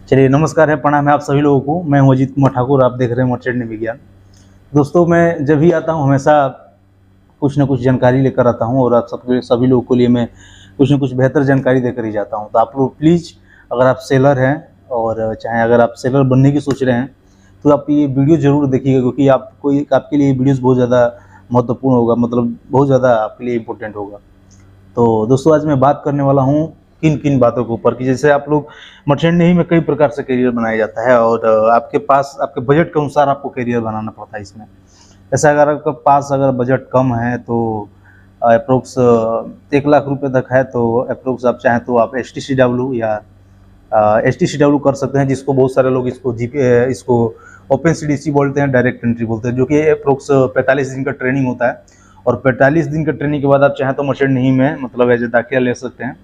चलिए नमस्कार है, प्रणाम है आप सभी लोगों को। मैं हूं अजीत कुमार ठाकुर, आप देख रहे हैं मोटर ट्रेडिंग विज्ञान। दोस्तों, मैं जब भी आता हूं हमेशा कुछ न कुछ जानकारी लेकर आता हूं और आप सभी लोगों के लिए मैं कुछ न कुछ बेहतर जानकारी देकर ही जाता हूं। तो आप लोग प्लीज़, अगर आप सेलर हैं और चाहे अगर आप सेलर बनने की सोच रहे हैं तो आप ये वीडियो ज़रूर देखिएगा, क्योंकि आपके लिए वीडियोज़ बहुत ज़्यादा महत्वपूर्ण होगा, मतलब बहुत ज़्यादा आपके लिए इम्पोर्टेंट होगा। तो दोस्तों, आज मैं बात करने वाला हूँ किन किन बातों के ऊपर, कि जैसे आप लोग मर्चेंट नेवी में कई प्रकार से करियर बनाया जाता है और आपके पास आपके बजट के अनुसार आपको करियर बनाना पड़ता है इसमें। जैसे अगर आपके पास अगर बजट कम है तो अप्रोक्स 1 लाख रुपए तक है, तो अप्रोक्स आप चाहें तो आप STCW या STCW कर सकते हैं, जिसको बहुत सारे लोग इसको ओपन CDC बोलते हैं, डायरेक्ट एंट्री बोलते हैं, जो कि अप्रोक्स 45 दिन का ट्रेनिंग होता है। और 45 दिन का ट्रेनिंग के बाद आप चाहें तो मर्चेंट नेवी में मतलब एज ए दाखिला ले सकते हैं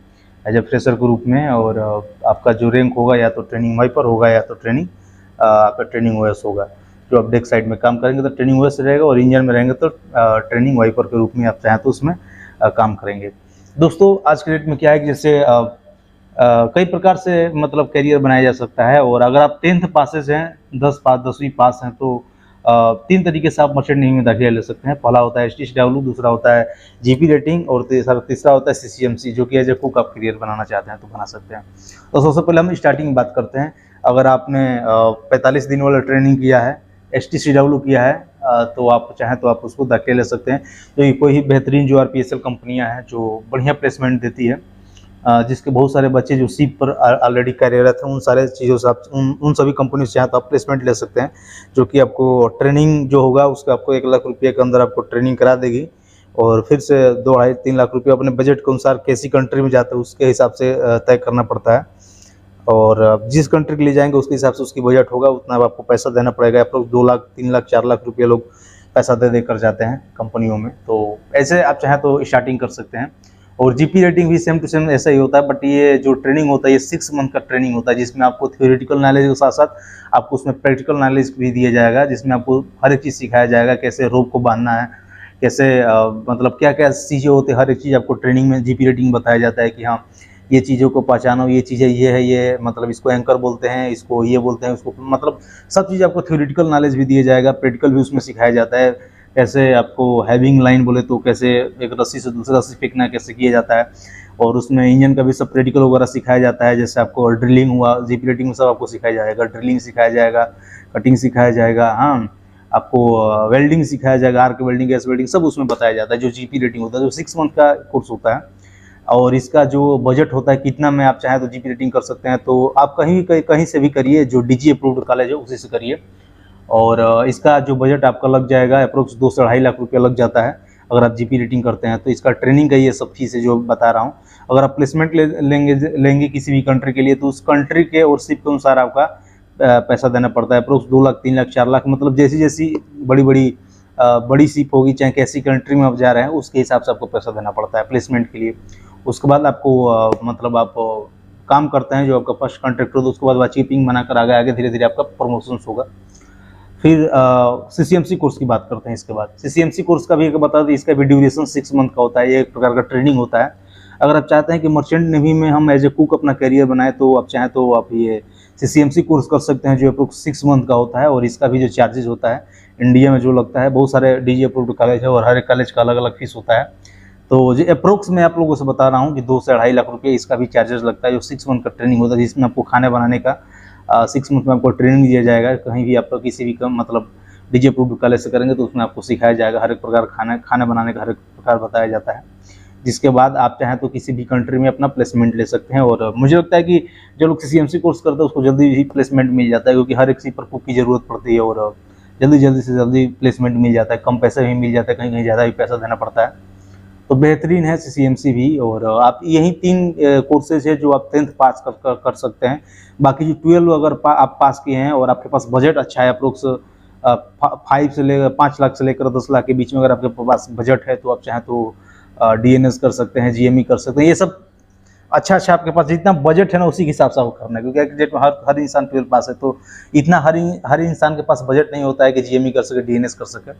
एज ए फ्रेशर के रूप में। और आपका जो रैंक होगा या तो ट्रेनिंग वाइपर होगा या तो आपका ट्रेनिंग ओएस होगा। जो आप डेक साइड में काम करेंगे तो ट्रेनिंग ओएस रहेगा, और इंजन में रहेंगे तो ट्रेनिंग वाइपर के रूप में आप चाहें तो उसमें काम करेंगे। दोस्तों, आज के डेट में क्या है कि जैसे कई प्रकार से मतलब करियर बनाया जा सकता है। और अगर आप 10th पासेस हैं, 10वीं पास हैं, तो 3 तरीके से आप मर्चेंट नेवी में दाखिला ले सकते हैं। पहला होता है STCW, दूसरा होता है GP रेटिंग, और तीसरा होता है CCMC, जो कि एज ए कुक आप करियर बनाना चाहते हैं तो बना सकते हैं। तो सबसे पहले हम स्टार्टिंग में बात करते हैं। अगर आपने 45 दिन वाला ट्रेनिंग किया है, STCW किया है, तो आप चाहें तो आप उसको दाखिला ले सकते हैं। तो कोई भी बेहतरीन जो RPSL कंपनियाँ हैं जो बढ़िया प्लेसमेंट देती है, जिसके बहुत सारे बच्चे जो सीप पर ऑलरेडी कार्यरत हैं, उन सारे चीज़ों से आप उन सभी कंपनी से चाहें तो आप प्लेसमेंट ले सकते हैं, जो कि आपको ट्रेनिंग जो होगा उसका आपको 1 लाख रुपये के अंदर आपको ट्रेनिंग करा देगी। और फिर से 2-2.5-3 लाख रुपये अपने बजट के अनुसार कैसी कंट्री में जाते हैं उसके हिसाब से तय करना पड़ता है। और जिस कंट्री के लिए जाएंगे उसके हिसाब से उसकी बजट होगा, उतना आपको पैसा देना पड़ेगा। अप्रोक्स 2 लाख, 3 लाख, 4 लाख रुपये लोग पैसा दे कर जाते हैं कंपनियों में। तो ऐसे आप चाहें तो स्टार्टिंग कर सकते हैं। और GP रेटिंग भी सेम टू सेम ऐसा ही होता है, बट ये जो ट्रेनिंग होता है ये 6 मंथ का ट्रेनिंग होता है, जिसमें आपको थ्योरेटिकल नॉलेज के साथ साथ आपको उसमें प्रैक्टिकल नॉलेज भी दिया जाएगा, जिसमें आपको हर एक चीज़ सिखाया जाएगा, कैसे रोप को बांधना है, कैसे मतलब क्या क्या चीज़ें होती है, हर एक चीज़ आपको ट्रेनिंग में GP रेटिंग बताया जाता है कि हाँ ये चीज़ों को पहचानो, ये चीज़ें ये है, ये मतलब इसको एंकर बोलते हैं, इसको ये बोलते हैं, उसको मतलब सब चीज़ आपको थ्योरेटिकल नॉलेज भी दिया जाएगा, प्रैक्टिकल भी उसमें सिखाया जाता है। कैसे आपको हैविंग लाइन बोले तो कैसे एक रस्सी से दूसरी रस्सी फेंकना कैसे किया जाता है, और उसमें इंजन का भी सब प्रैक्टिकल वगैरह सिखाया जाता है। जैसे आपको ड्रिलिंग हुआ, GP रेटिंग में सब आपको सिखाया जाएगा, ड्रिलिंग सिखाया जाएगा, कटिंग सिखाया जाएगा, हाँ आपको वेल्डिंग सिखाया जाएगा, आर्क वेल्डिंग, गैस वेल्डिंग, सब उसमें बताया जाता है जो GP रेटिंग होता है, जो 6 मंथ का कोर्स होता है। और इसका जो बजट होता है कितना में आप चाहें तो GP रेटिंग कर सकते हैं, तो आप कहीं से भी करिए, जो DG अप्रूव्ड कॉलेज है उसी से करिए। और इसका जो बजट आपका लग जाएगा अप्रोक्स 2 से 2.5 लाख रुपया लग जाता है अगर आप GP रेटिंग करते हैं। तो इसका ट्रेनिंग का ये सब फीस है जो बता रहा हूँ। अगर आप प्लेसमेंट लेंगे किसी भी कंट्री के लिए, तो उस कंट्री के और सिप के अनुसार आपका पैसा देना पड़ता है। अप्रोक्स 2 लाख, 3 लाख, 4 लाख, मतलब जैसी जैसी बड़ी सिप होगी, चाहे कैसी कंट्री में आप जा रहे हैं, उसके हिसाब से आपको पैसा देना पड़ता है प्लेसमेंट के लिए। उसके बाद आपको मतलब आप काम करते हैं, जो आपका फर्स्ट कॉन्ट्रैक्ट होता है, उसके बाद वाचीपिंग बनाकर आगे आगे धीरे धीरे आपका प्रमोशन होगा। फिर CCMC कोर्स की बात करते हैं। इसके बाद CCMC कोर्स का भी एक बता दें, इसका भी ड्यूरेशन 6 मंथ का होता है, ये एक प्रकार का ट्रेनिंग होता है। अगर आप चाहते हैं कि मर्चेंट नेवी में हम एज ए कुक अपना करियर बनाए, तो आप चाहें तो आप ये CCMC कोर्स कर सकते हैं, जो अप्रोक्स 6 मंथ का होता है। और इसका भी जो चार्जेस होता है इंडिया में जो लगता है, बहुत सारे DG अप्रूव्ड कॉलेज है और हर एक कॉलेज का अलग अलग फीस होता है। तो जो अप्रोक्स मैं आप लोगों से बता रहा हूँ कि 2 से 2.5 लाख रुपये इसका भी चार्जेस लगता है, जो 6 मंथ का ट्रेनिंग होता है, जिसमें आपको खाने बनाने का 6 मंथ में आपको ट्रेनिंग दिया जाएगा। कहीं भी आपका किसी भी मतलब DG अप्रूव्ड कॉलेज से करेंगे तो उसमें आपको सिखाया जाएगा, हर एक प्रकार खाना बनाने का हर एक प्रकार बताया जाता है। जिसके बाद आप चाहें तो किसी भी कंट्री में अपना प्लेसमेंट ले सकते हैं। और मुझे लगता है कि जो लोग CCMC कोर्स करते हैं उसको जल्दी ही प्लेसमेंट मिल जाता है, क्योंकि हर एक चीज़ पर कुक की ज़रूरत पड़ती है और जल्दी से जल्दी प्लेसमेंट मिल जाता है, कम पैसे में मिल जाता है, कहीं कहीं ज़्यादा भी पैसा देना पड़ता है। तो बेहतरीन है CCMC भी। और आप यही 3 कोर्सेज है जो आप 10th पास कर सकते हैं। बाकी जो 12 अगर आप पास किए हैं और आपके पास बजट अच्छा है, अप्रोक्स 5 लाख से लेकर 10 लाख के बीच में अगर आपके पास बजट है, तो आप चाहें तो DNS कर सकते हैं, GME कर सकते हैं। ये सब अच्छा आपके पास जितना बजट है ना उसी के हिसाब से आपको करना है, क्योंकि एक डेट में हर इंसान 12 पास है, तो इतना हर इंसान के पास बजट नहीं होता है कि GME कर सके, DNS कर सके।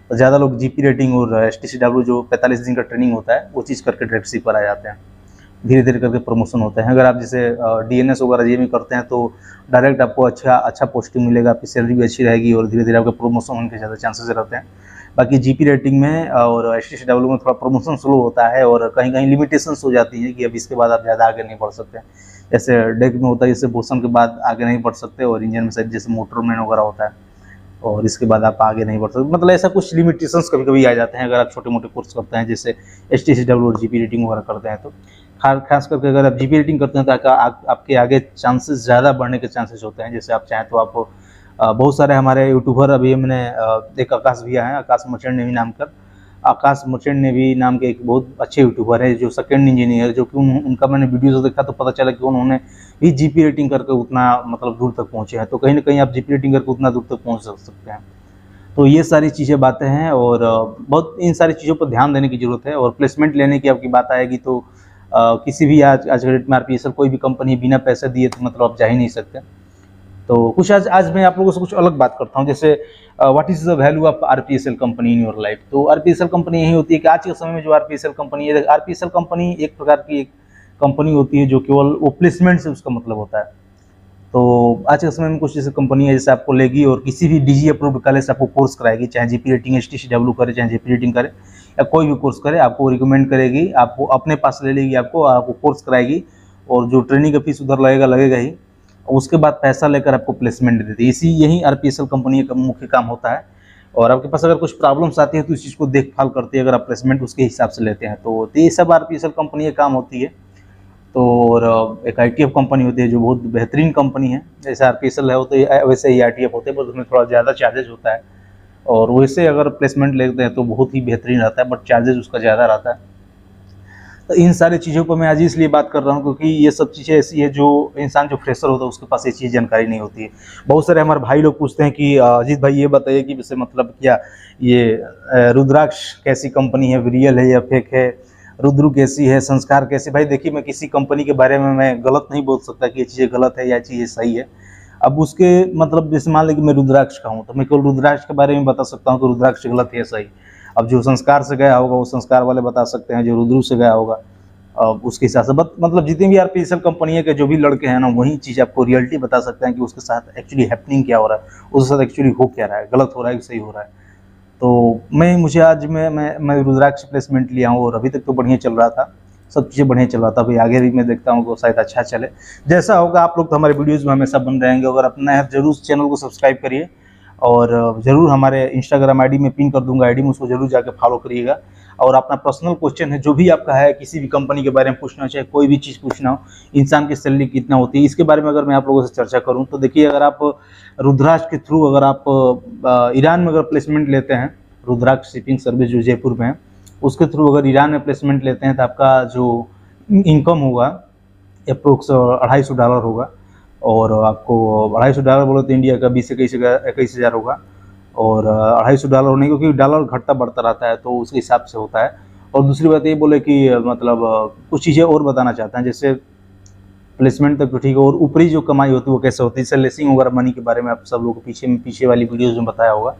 तो ज़्यादा लोग GP रेटिंग और STCW जो 45 दिन का ट्रेनिंग होता है वो चीज़ करके डायरेक्ट सी पर आ जाते हैं। धीरे धीरे करके प्रमोशन होता है। अगर आप जैसे DNS वगैरह ये भी करते हैं तो डायरेक्ट आपको अच्छा पोस्टिंग मिलेगा, आपकी सैलरी भी अच्छी रहेगी और धीरे धीरे आपका प्रमोशन होने के ज़्यादा चांसेस रहते हैं। बाकी GP रेटिंग में और HTCW में थोड़ा प्रमोशन स्लो होता है और कहीं कहीं लिमिटेशंस हो जाती है कि अब इसके बाद आप ज़्यादा आगे नहीं बढ़ सकते। जैसे डेक में होता है, जैसे बोसन के बाद आगे नहीं बढ़ सकते, और इंजन में शायद जैसे मोटरमैन वगैरह होता है और इसके बाद आप आगे नहीं बढ़ सकते। मतलब ऐसा कुछ लिमिटेशंस कभी कभी आ जाते हैं अगर आप छोटे मोटे कोर्स करते हैं, जैसे HTCW और GP रेटिंग वगैरह करते हैं। तो खास करके अगर आप GP रेटिंग करते हैं तो आपके आगे चांसेस ज़्यादा बढ़ने के चांसेस होते हैं। जैसे आप चाहें तो आप बहुत सारे हमारे यूट्यूबर, अभी मैंने एक आकाश भैया हैं, आकाश मर्चेंट नेवी नाम का, आकाश मर्चेंट नेवी नाम के एक बहुत अच्छे यूट्यूबर है जो सेकंड इंजीनियर, जो कि उनका मैंने वीडियोस देखा तो पता चला कि उन्होंने भी GP रेटिंग करके उतना मतलब दूर तक पहुँचे हैं। तो कहीं ना कहीं आप GP रेटिंग करके उतना दूर तक पहुँच सकते हैं। तो ये सारी चीज़ें बातें हैं और बहुत इन सारी चीज़ों पर ध्यान देने की ज़रूरत है। और प्लेसमेंट लेने की आपकी बात आएगी तो किसी भी आज के डेट में RPSL कोई भी कंपनी बिना पैसे दिए तो मतलब आप जा ही नहीं सकते। तो कुछ आज मैं आप लोगों से कुछ अलग बात करता हूँ, जैसे what is the value of RPSL company in your life. तो RPSL कंपनी यही होती है कि आज के समय में जो RPSL कंपनी है, RPSL कंपनी एक प्रकार की एक कंपनी होती है जो केवल वो प्लेसमेंट से उसका मतलब होता है। तो आज के समय में कुछ जैसे कंपनी है जैसे आपको लेगी और किसी भी DG अप्रूव्ड कॉलेज से आपको कोर्स कराएगी, चाहे GP रेटिंग HTCW करे, चाहे GP रेटिंग करे या कोई भी कोर्स करे, आपको रिकमेंड करेगी, आपको अपने पास ले लेगी, आपको कोर्स कराएगी और जो ट्रेनिंग का फीस उधर लगेगा ही, उसके बाद पैसा लेकर आपको प्लेसमेंट देती है। यही RPSL कंपनी का मुख्य काम होता है। और आपके पास अगर कुछ प्रॉब्लम्स आती है तो इस चीज़ को देखभाल करती है, अगर आप प्लेसमेंट उसके हिसाब से लेते हैं तो ये सब RPSL कंपनी का काम होती है। तो और एक ITF कंपनी होती है जो बहुत बेहतरीन कंपनी है, जैसे RPSL है होते वैसे ही ITF होते हैं, बस उसमें थोड़ा ज़्यादा चार्जेज होता है। और वैसे अगर प्लेसमेंट लेते हैं तो बहुत ही बेहतरीन रहता है, बट चार्जेज उसका ज़्यादा रहता है। तो इन सारी चीज़ों पर मैं आज इसलिए बात कर रहा हूँ क्योंकि ये सब चीज़ें ऐसी है जो इंसान जो फ्रेशर होता है उसके पास ये चीज़ जानकारी नहीं होती है। बहुत सारे हमारे भाई लोग पूछते हैं कि अजीत भाई ये बताइए कि वैसे मतलब क्या ये रुद्राक्ष कैसी कंपनी है, रियल है या फेक है, रुद्रु कैसी है, संस्कार कैसी। भाई देखिए, मैं किसी कंपनी के बारे में मैं गलत नहीं बोल सकता कि ये चीज़ें गलत है या चीज़ें सही है। अब उसके मतलब जैसे मान लें कि मैं रुद्राक्ष का हूँ तो मैं केवल रुद्राक्ष के बारे में बता सकता हूँ कि रुद्राक्ष गलत है या सही। अब जो संस्कार से गया होगा वो संस्कार वाले बता सकते हैं, जो रुद्रु से गया होगा उसके हिसाब से। मतलब जितनी भी RPSL कंपनी है के जो भी लड़के हैं ना, वही चीज़ आपको रियलिटी बता सकते हैं कि उसके साथ एक्चुअली हैपनिंग क्या हो रहा है, उसके साथ एक्चुअली हो क्या रहा है, गलत हो रहा है कि सही हो रहा है। तो मुझे आज मैं रुद्राक्ष प्लेसमेंट लिया हूँ और अभी तक तो बढ़िया चल रहा था, सब चीज़ें बढ़िया चल रहा था। अभी आगे भी मैं देखता हूँ कि शायद अच्छा चले। जैसा होगा, आप लोग तो हमारे वीडियोज़ में हमेशा बन रहेंगे। अगर अपना है जरूर चैनल को सब्सक्राइब करिए और ज़रूर हमारे इंस्टाग्राम ID में पिन कर दूंगा ID में, उसको जरूर जाकर फॉलो करिएगा। और अपना पर्सनल क्वेश्चन है जो भी आपका है, किसी भी कंपनी के बारे में पूछना, चाहे कोई भी चीज़ पूछना हो, इंसान की सैलरी कितना होती है, इसके बारे में अगर मैं आप लोगों से चर्चा करूं तो देखिए, अगर आप रुद्राक्ष के थ्रू अगर आप ईरान में अगर प्लेसमेंट लेते हैं, रुद्राक्ष शिपिंग सर्विस जो जयपुर में है, उसके थ्रू अगर ईरान में प्लेसमेंट लेते हैं तो आपका जो इनकम होगा अप्रोक्स $250 होगा। और आपको $250 बोले तो इंडिया का 20-21 हज़ार होगा। और $250 होने क्योंकि डॉलर घटता बढ़ता रहता है तो उसके हिसाब से होता है। और दूसरी बात ये बोले कि मतलब कुछ चीज़ें और बताना चाहते हैं, जैसे प्लेसमेंट तक तो ठीक है, और ऊपरी जो कमाई होती है वो कैसे होती है, जैसे लेसिंग वगैरह मनी के बारे में आप सब लोगों को पीछे वाली वीडियोज़ में बताया होगा।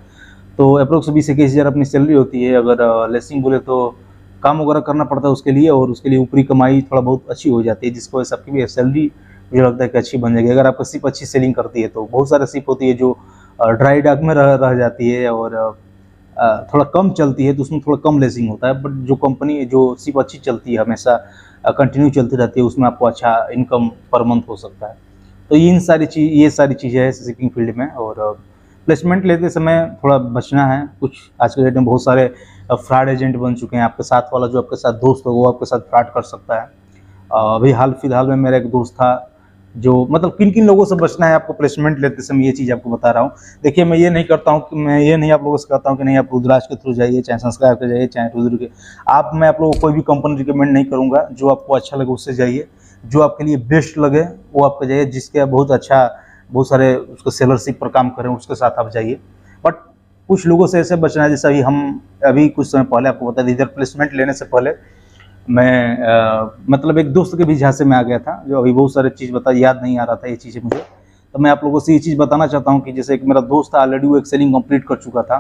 तो अप्रोक्स 20-21 हज़ार अपनी सैलरी होती है। अगर लेसिंग बोले तो काम वगैरह करना पड़ता है उसके लिए, और उसके लिए ऊपरी कमाई थोड़ा बहुत अच्छी हो जाती है, जिसको सबकी भी सैलरी मुझे लगता है कि अच्छी बन जाएगी। अगर आपका सिप अच्छी सेलिंग करती है तो बहुत सारे सिप होती है जो ड्राई डॉक में रह जाती है और थोड़ा कम चलती है तो उसमें थोड़ा कम लेसिंग होता है। बट जो कंपनी जो सिप अच्छी चलती है, हमेशा कंटिन्यू चलती रहती है, उसमें आपको अच्छा इनकम पर मंथ हो सकता है। तो ये सारी चीज़ें हैं शिपिंग फील्ड में। और प्लेसमेंट लेते समय थोड़ा बचना है। कुछ आज के डेट में बहुत सारे फ्रॉड एजेंट बन चुके हैं। आपके साथ वाला जो आपके साथ दोस्त हो वो आपके साथ फ्रॉड कर सकता है। अभी हाल फिलहाल में मेरा एक दोस्त था जो मतलब किन लोगों से बचना है आपको प्लेसमेंट लेते समय, ये चीज़ आपको बता रहा हूँ। देखिए, मैं ये नहीं करता हूँ कि मैं ये नहीं आप लोगों से कहता हूँ कि नहीं आप रुद्राक्ष के थ्रू जाइए, चाहे संस्कार के जाइए, चाहे रुद्र के। मैं आप लोगों को कोई भी कंपनी रिकमेंड नहीं करूँगा। जो आपको अच्छा लगे उससे जाइए, जो आपके लिए बेस्ट लगे वो आपको जाइए, जिसके बहुत सारे उसको सेलरशिप पर काम करें उसके साथ आप जाइए। बट कुछ लोगों से ऐसे बचना है, जैसे अभी कुछ समय पहले आपको बता दें, इधर प्लेसमेंट लेने से पहले मैं मतलब एक दोस्त के भी झांसे में आ गया था, जो अभी बहुत सारे चीज़ याद नहीं आ रहा था ये चीज़ें मुझे। तो मैं आप लोगों से ये चीज़ बताना चाहता हूँ कि जैसे एक मेरा दोस्त था, ऑलरेडी वो एक्सेलिंग कंप्लीट कर चुका था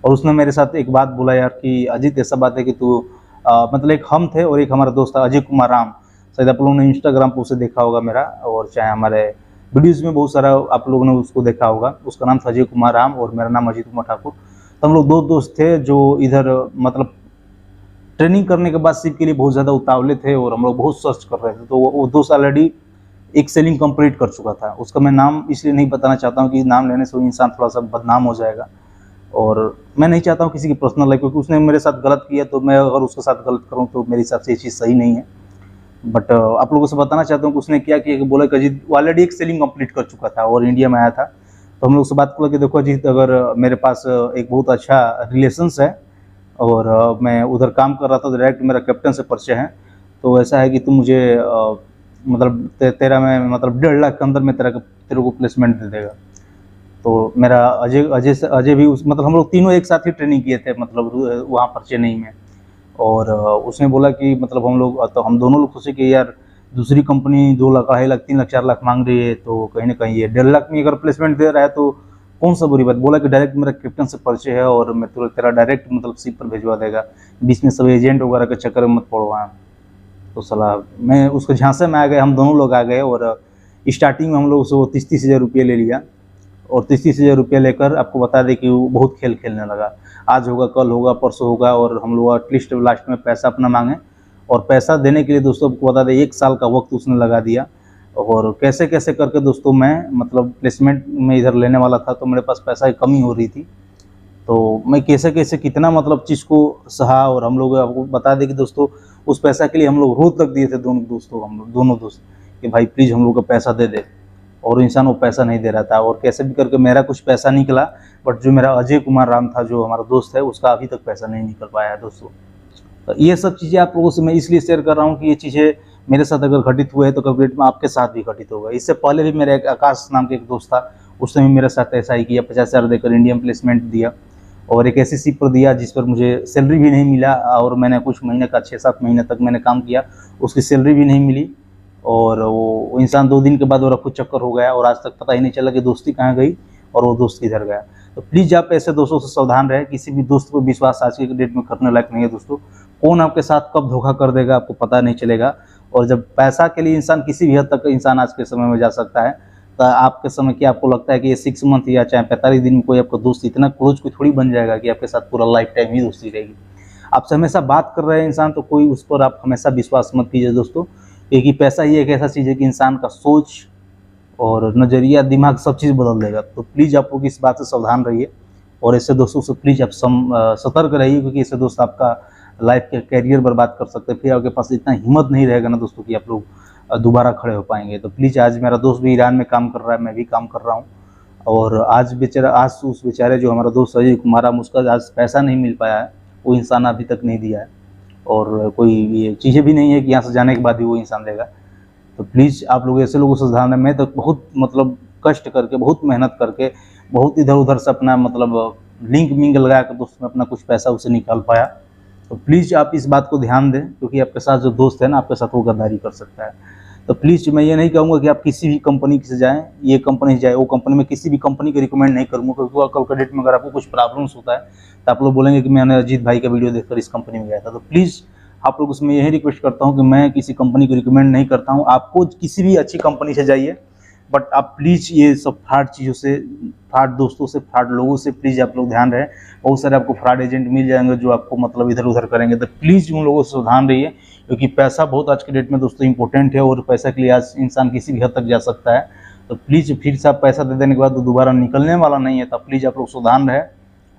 और उसने मेरे साथ एक बात बोला, यार कि अजीत ऐसा बात है कि तू मतलब एक हम थे और एक हमारा दोस्त था अजय कुमार राम, शायद आप लोगों ने इंस्टाग्राम पर उसे देखा होगा मेरा, और चाहे हमारे वीडियोज़ में बहुत सारा आप लोगों ने उसको देखा होगा। उसका नाम था अजय कुमार राम और मेरा नाम अजीत कुमार ठाकुर। तो हम लोग दो दोस्त थे जो इधर मतलब ट्रेनिंग करने के बाद शिप के लिए बहुत ज़्यादा उतावले थे और हम लोग बहुत सर्च कर रहे थे। तो वो दोस्त ऑलरेडी एक सेलिंग कंप्लीट कर चुका था। उसका मैं नाम इसलिए नहीं बताना चाहता हूँ कि नाम लेने से वो इंसान थोड़ा सा बदनाम हो जाएगा, और मैं नहीं चाहता हूँ किसी की पर्सनल लाइफ, क्योंकि उसने मेरे साथ गलत किया, तो मैं अगर उसके साथ गलत करूँ तो मेरे हिसाब से ये चीज़ सही नहीं है। बट आप लोगों से बताना चाहता हूँ कि उसने क्या किया कि बोला कि अजीत ऑलरेडी एक सेलिंग कंप्लीट कर चुका था और इंडिया में आया था। तो हम लोग से बात किया कि देखो अजीत, अगर मेरे पास एक बहुत अच्छा रिलेशंस है और मैं उधर काम कर रहा था, तो डायरेक्ट मेरा कैप्टन से परिचय है, तो ऐसा है कि तुम मुझे मतलब तेरा मैं मतलब 1.5 लाख के अंदर में तेरे को प्लेसमेंट दे देगा। तो मेरा अजय भी उस मतलब हम लोग तीनों एक साथ ही ट्रेनिंग किए थे, मतलब वहाँ पर चेन्नई में। और उसने बोला कि मतलब हम दोनों लोग सोचे कि यार दूसरी कंपनी 2 लाख, 2.5 लाख, 3 लाख, 4 लाख मांग रही है, तो कहीं ना कहीं ये 1.5 लाख में अगर प्लेसमेंट दे रहा है तो कौन सा बुरी बात। बोला कि डायरेक्ट मेरा कैप्टन से परिचय है और मैं तेरा डायरेक्ट मतलब शिप पर भिजवा देगा, बीच में सब एजेंट वगैरह के चक्कर में मत पड़ो वहाँ। तो सलाह मैं उसके झांसे में आ गए, हम दोनों लोग आ गए और स्टार्टिंग में हम लोग से वो 30-30 हज़ार रुपये ले लिया, और 30-30 हज़ार रुपये लेकर आपको बता दें कि वो बहुत खेल खेलने लगा। आज होगा, कल होगा, परसों होगा, और हम लोग एटलीस्ट लास्ट में पैसा अपना मांगे। और पैसा देने के लिए दोस्तों आपको बता दें 1 साल का वक्त उसने लगा दिया। और कैसे कैसे करके दोस्तों मैं मतलब प्लेसमेंट में इधर लेने वाला था, तो मेरे पास पैसा की कमी हो रही थी, तो मैं कैसे कैसे कितना मतलब चीज़ को सहा। और हम लोग आपको बता दें कि दोस्तों उस पैसा के लिए हम लोग रो तक दिए थे हम लोग दोनों दोस्त कि भाई प्लीज़ हम लोग को पैसा दे दे, और इंसान वो पैसा नहीं दे रहा था। और कैसे भी करके मेरा कुछ पैसा निकला, बट जो मेरा अजय कुमार राम था जो हमारा दोस्त है, उसका अभी तक पैसा नहीं निकल पाया है दोस्तों। तो ये सब चीज़ें आप लोगों से मैं इसलिए शेयर कर रहा हूँ कि ये चीज़ें मेरे साथ अगर घटित हुए हैं तो कभी में आपके साथ भी घटित होगा। इससे पहले भी मेरा एक आकाश नाम के एक दोस्त था, उसने भी मेरे साथ ऐसा ही किया, 50 हज़ार देकर इंडियन प्लेसमेंट दिया, और एक ऐसी शिप पर दिया जिस पर मुझे सैलरी भी नहीं मिला, और मैंने कुछ महीने का 6-7 महीने तक मैंने काम किया, उसकी सैलरी भी नहीं मिली, और वो इंसान 2 दिन के बाद वो रफू चक्कर हो गया, और आज तक पता ही नहीं चला कि दोस्ती कहाँ गई और वो दोस्त किधर गया। तो प्लीज़ आप ऐसे दोस्तों से सावधान रहें। किसी भी दोस्त पर विश्वास आज के डेट में करने लायक नहीं है दोस्तों। कौन आपके साथ कब धोखा कर देगा आपको पता नहीं चलेगा। और जब पैसा के लिए इंसान किसी भी हद तक इंसान आज के समय में जा सकता है, तो आपके समय क्या आपको लगता है कि ये 6 मंथ या चाहे 45 दिन में कोई आपका दोस्त इतना क्लोज कोई थोड़ी बन जाएगा कि आपके साथ पूरा लाइफ टाइम ही दोस्ती रहेगी। आपसे हमेशा बात कर रहे हैं इंसान, तो कोई उस पर आप हमेशा विश्वास मत कीजिए दोस्तों, क्योंकि पैसा ही एक ऐसा चीज़ है कि इंसान का सोच और नज़रिया, दिमाग सब चीज़ बदल देगा। तो प्लीज़ आप लोग इस बात से सावधान रहिए, और ऐसे दोस्तों से प्लीज़ आप सतर्क रहिए, क्योंकि ऐसे दोस्त आपका लाइफ के कैरियर बर्बाद कर सकते हैं। फिर आपके पास इतना हिम्मत नहीं रहेगा ना दोस्तों कि आप लोग दोबारा खड़े हो पाएंगे। तो प्लीज़, आज मेरा दोस्त भी ईरान में काम कर रहा है, मैं भी काम कर रहा हूँ, और आज उस बेचारे जो हमारा दोस्त अजय कुमार राम, उसका आज पैसा नहीं मिल पाया है, वो इंसान अभी तक नहीं दिया है, और कोई ये चीज़ें भी नहीं है कि यहाँ से जाने के बाद ही वो इंसान देगा। तो प्लीज़ आप लोग ऐसे लोगों से सावधान रहें। मैं तो बहुत मतलब कष्ट करके, बहुत मेहनत करके, बहुत इधर उधर से अपना मतलब लिंक लगा कर दोस्त में अपना कुछ पैसा उसे निकाल पाया। तो प्लीज़ आप इस बात को ध्यान दें, क्योंकि आपके साथ जो दोस्त है ना, आपके साथ वो गद्दारी कर सकता है। तो प्लीज़ मैं ये नहीं कहूँगा कि आप किसी भी कंपनी से जाएँ, ये कंपनी से जाए, वो कंपनी में किसी भी कंपनी को रिकमेंड नहीं करूँगा, क्योंकि कल के डेट में अगर आपको कुछ प्रॉब्लम्स होता है तो आप लोग बोलेंगे कि मैंने अजीत भाई का वीडियो देखकर इस कंपनी में गया था। तो प्लीज़ आप लोगों से मैं यही रिक्वेस्ट करता हूँ कि मैं किसी कंपनी को रिकमेंड नहीं करता हूँ। आपको किसी भी अच्छी कंपनी से जाइए, बट आप प्लीज़ ये सब फ्रॉड चीज़ों से, फ्रॉड दोस्तों से, फ्रॉड लोगों से प्लीज़ आप लोग ध्यान रहे। बहुत सारे आपको फ्रॉड एजेंट मिल जाएंगे जो आपको मतलब इधर उधर करेंगे। तो प्लीज़ उन लोगों से सावधान रहिए, क्योंकि पैसा बहुत आज के डेट में दोस्तों इंपॉर्टेंट है, और पैसा के लिए आज इंसान किसी भी हद तक जा सकता है। तो प्लीज़ फिर से आप पैसा दे देने के बाद वो दोबारा निकलने वाला नहीं है। तो प्लीज़ आप लोग सावधान रहे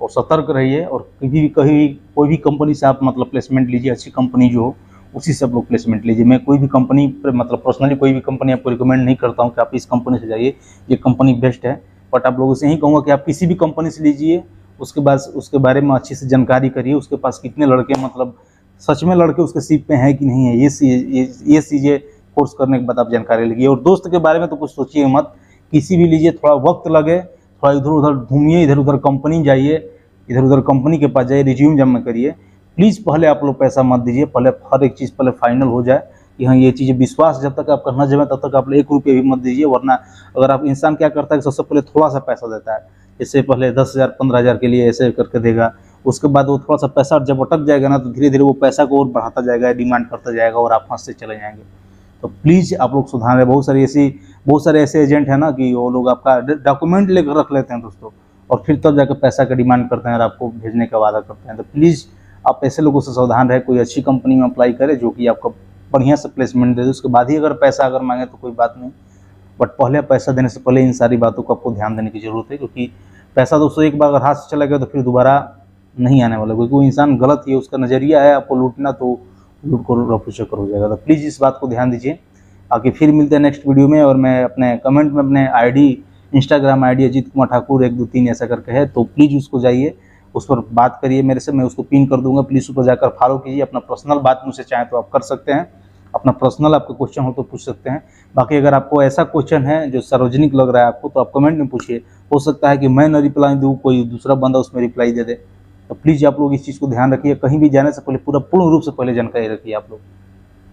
और सतर्क रहिए, और कहीं कोई भी कंपनी से आप मतलब प्लेसमेंट लीजिए, अच्छी कंपनी जो हो उसी से आप लोग प्लेसमेंट लीजिए। मैं कोई भी कंपनी मतलब पर्सनली कोई भी कंपनी आपको रिकमेंड नहीं करता हूँ कि आप इस कंपनी से जाइए, ये कंपनी बेस्ट है। बट आप लोगों से यही कहूँगा कि आप किसी भी कंपनी से लीजिए, उसके बाद उसके बारे में अच्छे से जानकारी करिए, उसके पास कितने लड़के मतलब सच में लड़के उसके सीट पे हैं कि नहीं है, ये चीज़ें कोर्स करने के बाद आप जानकारी लीजिए। और दोस्त के बारे में तो कुछ सोचिए मत, किसी भी लीजिए, थोड़ा वक्त लगे, थोड़ा इधर उधर घूमिए, इधर उधर कंपनी जाइए, इधर उधर कंपनी के पास जाइए, रिज्यूम जमा करिए। प्लीज़ पहले आप लोग पैसा मत दीजिए, पहले हर एक चीज़ पहले फाइनल हो जाए कि हाँ ये चीज़ें विश्वास जब तक आपका न जमे तब तक आप 1 रुपये भी मत दीजिए। वरना अगर आप इंसान क्या करता है कि सबसे पहले थोड़ा सा पैसा देता है, इससे पहले 10,000 15,000 के लिए ऐसे करके देगा, उसके बाद वो थोड़ा सा पैसा जब अटक जाएगा ना, तो धीरे धीरे वो पैसा को और बढ़ाता जाएगा, डिमांड करता जाएगा, और आप फंसते चले जाएंगे। तो प्लीज़ आप लोग सुधार रहे। बहुत सारे ऐसे एजेंट हैं ना कि वो लोग आपका डॉक्यूमेंट लेकर रख लेते हैं दोस्तों, और फिर तब जाकर पैसा का डिमांड करते हैं और आपको भेजने का वादा करते हैं। तो प्लीज़ आप ऐसे लोगों से सावधान रहे। कोई अच्छी कंपनी में अप्लाई करें जो कि आपको बढ़िया से प्लेसमेंट दे दे, उसके बाद ही अगर पैसा अगर मांगे तो कोई बात नहीं, बट पहले पैसा देने से पहले इन सारी बातों को आपको ध्यान देने की ज़रूरत है, क्योंकि पैसा दोस्तों एक बार अगर हाथ से चला गया तो फिर दोबारा नहीं आने वाला, क्योंकि वो इंसान गलत ही है, उसका नज़रिया है आपको लूटना, तो लूट को रफू चक्कर हो जाएगा। तो प्लीज़ इस बात को ध्यान दीजिए। बाकी फिर मिलते हैं नेक्स्ट वीडियो में, और मैं अपने कमेंट में अपने ID, Instagram ID Ajit Kumar Thakur 1 2 3 ऐसा करके है, तो प्लीज़ उसको जाइए, उस पर बात करिए मेरे से, मैं उसको पिन कर दूंगा। प्लीज़ उस पर जाकर फॉलो कीजिए। अपना पर्सनल बात मुझसे चाहें तो आप कर सकते हैं, अपना पर्सनल आपका क्वेश्चन हो तो पूछ सकते हैं। बाकी अगर आपको ऐसा क्वेश्चन है जो सार्वजनिक लग रहा है आपको, तो आप कमेंट में पूछिए, हो सकता है कि मैं न रिप्लाई दूँ, कोई दूसरा बंदा उसमें रिप्लाई दे दे। तो प्लीज़ आप लोग इस चीज़ को ध्यान रखिए, कहीं भी जाने से पहले पूर्ण रूप से पहले जानकारी रखिए आप लोग,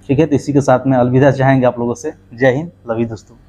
ठीक है। तो इसी के साथ में अलविदा चाहेंगे आप लोगों से। जय हिंद, लव यू दोस्तों।